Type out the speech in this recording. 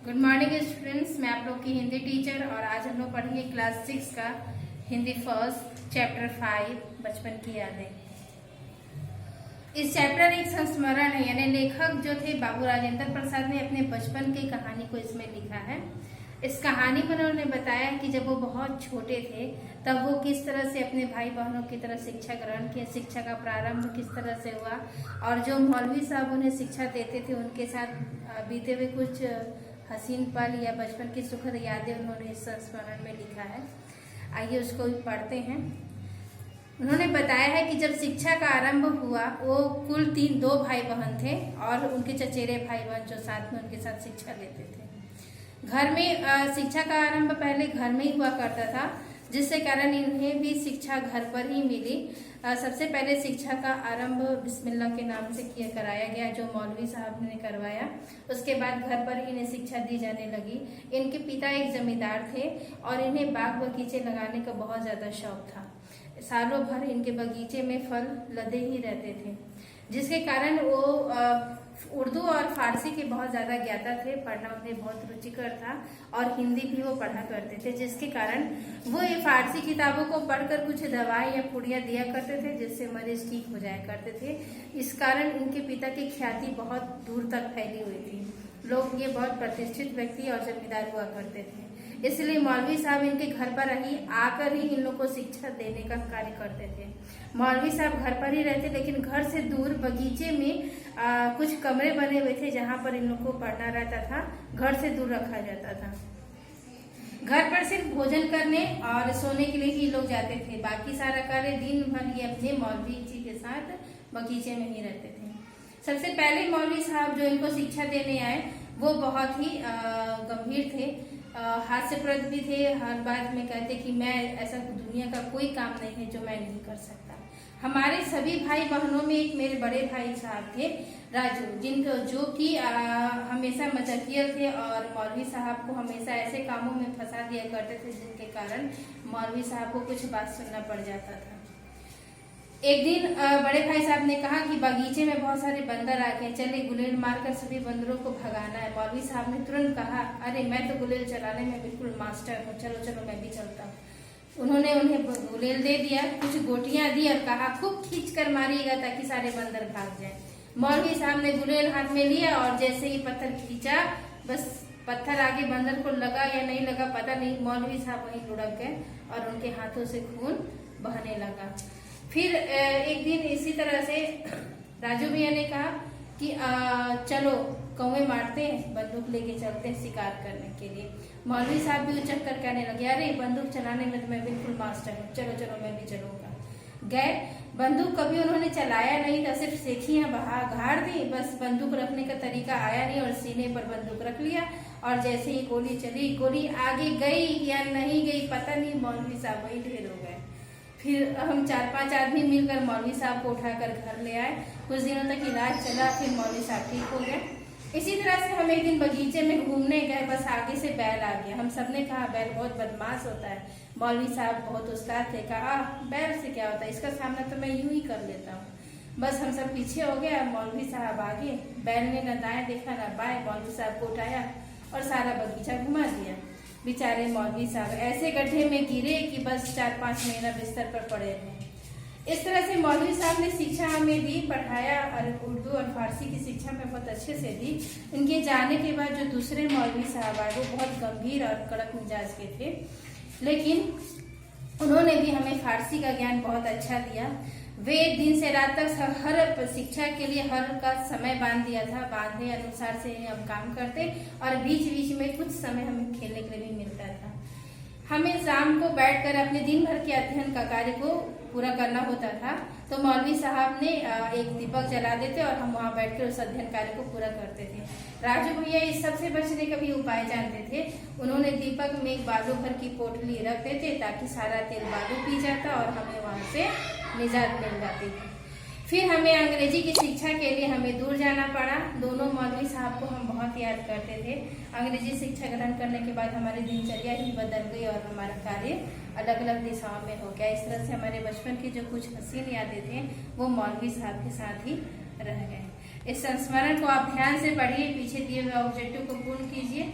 Good morning students, मैं आप लोग की हिंदी टीचर और आज हम लोग पढ़ेंगे क्लास 6 का हिंदी फर्स्ट चैप्टर 5 बचपन की यादें। इस चैप्टर एक संस्मरण है, यानी लेखक जो थे बाबू राजेंद्र प्रसाद ने अपने बचपन की कहानी को इसमें लिखा है। इस कहानी में उन्होंने बताया कि जब वो बहुत छोटे थे तब वो किस तरह से अपने भाई बहनों की तरह शिक्षा ग्रहण किया, शिक्षा का प्रारंभ किस तरह से हुआ और जो मौलवी साहब उन्हें शिक्षा देते थे उनके साथ बीते हुए कुछ हसीन पल या बचपन की सुखद यादें उन्होंने इस संस्मरण में लिखा है। आइए उसको पढ़ते हैं। उन्होंने बताया है कि जब शिक्षा का आरंभ हुआ वो कुल दो भाई बहन थे और उनके चचेरे भाई बहन जो साथ में उनके साथ शिक्षा लेते थे। घर में शिक्षा का आरंभ पहले घर में ही हुआ करता था, जिससे कारण इन्हें भी शिक्षा घर पर ही मिली। सबसे पहले शिक्षा का आरंभ बिस्मिल्लाह के नाम से कराया गया, जो मौलवी साहब ने करवाया। उसके बाद घर पर इन्हें शिक्षा दी जाने लगी। इनके पिता एक जमींदार थे और इन्हें बाग बगीचे लगाने का बहुत ज्यादा शौक था। सालों भर इनके बगीचे में फल लदे ही रहते थे, जिसके कारण वो उर्दू और फारसी के बहुत ज्यादा ज्ञाता थे। पढ़ना उन्हें बहुत रुचिकर था और हिंदी भी वो पढ़ा करते थे, जिसके कारण वो ये फारसी किताबों को पढ़कर कुछ दवाई या पुड़िया दिया करते थे, जिससे मरीज ठीक हो जाया करते थे। इस कारण इनके पिता की ख्याति बहुत दूर तक फैली हुई थी। लोग ये बहुत प्रतिष्ठित व्यक्ति और जमींदार हुआ करते थे, इसलिए मौलवी साहब इनके घर पर आकर ही इन लोग को शिक्षा देने का कार्य करते थे। मौलवी साहब घर पर ही रहते, लेकिन घर से दूर बगीचे में कुछ कमरे बने हुए थे जहाँ पर इन लोग को पढ़ना रहता था। घर से दूर रखा जाता था। घर पर सिर्फ भोजन करने और सोने के लिए ही लोग जाते थे। बाकी सारा कार्य दिन भर ये अपने मौलवी जी के साथ बगीचे में ही रहते थे। सबसे पहले मौलवी साहब जो इनको शिक्षा देने आए वो बहुत ही गंभीर थे, हास्यप्रद भी थे। हर बात में कहते कि मैं ऐसा दुनिया का कोई काम नहीं है जो मैं नहीं कर सकता। हमारे सभी भाई बहनों में एक मेरे बड़े भाई साहब थे राजू, जो कि हमेशा मजाकिया थे और मौलवी साहब को हमेशा ऐसे कामों में फंसा दिया करते थे जिनके कारण मौलवी साहब को कुछ बात सुनना पड़ जाता था। एक दिन बड़े भाई साहब ने कहा कि बगीचे में बहुत सारे बंदर आ गए, चले गुलेल मारकर सभी बंदरों को भगाना है। मौलवी साहब ने तुरंत कहा, अरे मैं तो गुलेल चलाने में बिल्कुल मास्टर हूँ, चलो चलो मैं भी चलता हूँ। उन्होंने उन्हें गुलेल दे दिया, कुछ गोटियां दी और कहा खूब खींच कर मारिएगा ताकि सारे बंदर भाग जाए। मौलवी साहब ने गुलेल हाथ में लिया और जैसे ही पत्थर खींचा, बस पत्थर आगे बंदर को लगा या नहीं लगा पता नहीं, मौलवी साहब वहीं लुढ़क गए और उनके हाथों से खून बहने लगा। फिर एक दिन इसी तरह से राजू भैया ने कहा कि चलो कौवे मारते हैं, बंदूक लेके चलते हैं शिकार करने के लिए। मौलवी साहब भी उचक कर कहने लगे, अरे बंदूक चलाने में तो मैं बिल्कुल मास्टर हूँ, चलो चलो मैं भी चलूंगा। गए, बंदूक कभी उन्होंने चलाया नहीं था, सिर्फ सेखियां गाड़ दी, बस बंदूक रखने का तरीका आया नहीं और सीने पर बंदूक रख लिया और जैसे ही गोली चली, गोली आगे गई या नहीं गई पता नहीं, मौलवी साहब वही ढेर हो गए। फिर हम 4-5 आदमी मिलकर मौलवी साहब को उठाकर घर ले आए। कुछ दिनों तक इलाज चला, फिर मौलवी साहब ठीक हो गए। इसी तरह से हम एक दिन बगीचे में घूमने गए, बस आगे से बैल आ गया। हम सबने कहा बैल बहुत बदमाश होता है। मौलवी साहब बहुत उस्ताद थे, कहा बैल से क्या होता है, इसका सामना तो मैं यूं ही कर लेता हूँ। बस हम सब पीछे हो गए, मौलवी साहब आगे। बैल ने न दाएं देखा न बाएं, मौलवी साहब को उठाया और सारा बगीचा घुमा दिया। बेचारे मौलवी साहब ऐसे गड्ढे में गिरे कि बस 4-5 महीना बिस्तर पर पड़े रहे। इस तरह से मौलवी साहब ने शिक्षा हमें दी, पढ़ाया और उर्दू और फारसी की शिक्षा में बहुत अच्छे से दी। इनके जाने के बाद जो दूसरे मौलवी साहब आए वो बहुत गंभीर और कड़क मिजाज के थे, लेकिन उन्होंने भी हमें फारसी का ज्ञान बहुत अच्छा दिया। वे दिन से रात तक हर शिक्षा के लिए हर का समय बांध दिया था, बांधे अनुसार से हम काम करते और बीच बीच में कुछ समय हमें खेलने के लिए भी मिलता था। हमें शाम को बैठकर अपने दिन भर के अध्ययन का कार्य को पूरा करना होता था, तो मौलवी साहब ने एक दीपक जला देते और हम वहाँ बैठकर उस अध्ययन कार्य को पूरा करते थे। राजू भैया इस सबसे बचने का भी उपाय जानते थे। उन्होंने दीपक में एक बालू भर की पोटली रख देते ताकि सारा तेल बालू पी जाता और हमें वहाँ से निजात मिल जाती थी। फिर हमें अंग्रेजी की शिक्षा के लिए हमें दूर जाना पड़ा। दोनों मौलवी साहब को हम बहुत याद करते थे। अंग्रेजी शिक्षा ग्रहण करने के बाद हमारी दिनचर्या ही बदल गई और हमारा कार्य अलग अलग दिशाओं में हो गया। इस तरह से हमारे बचपन की जो कुछ हसीन यादें थे वो मौलवी साहब के साथ ही रह गए। इस संस्मरण को आप ध्यान से पढ़िए, पीछे दिए हुए ऑब्जेक्टिव को पूर्ण कीजिए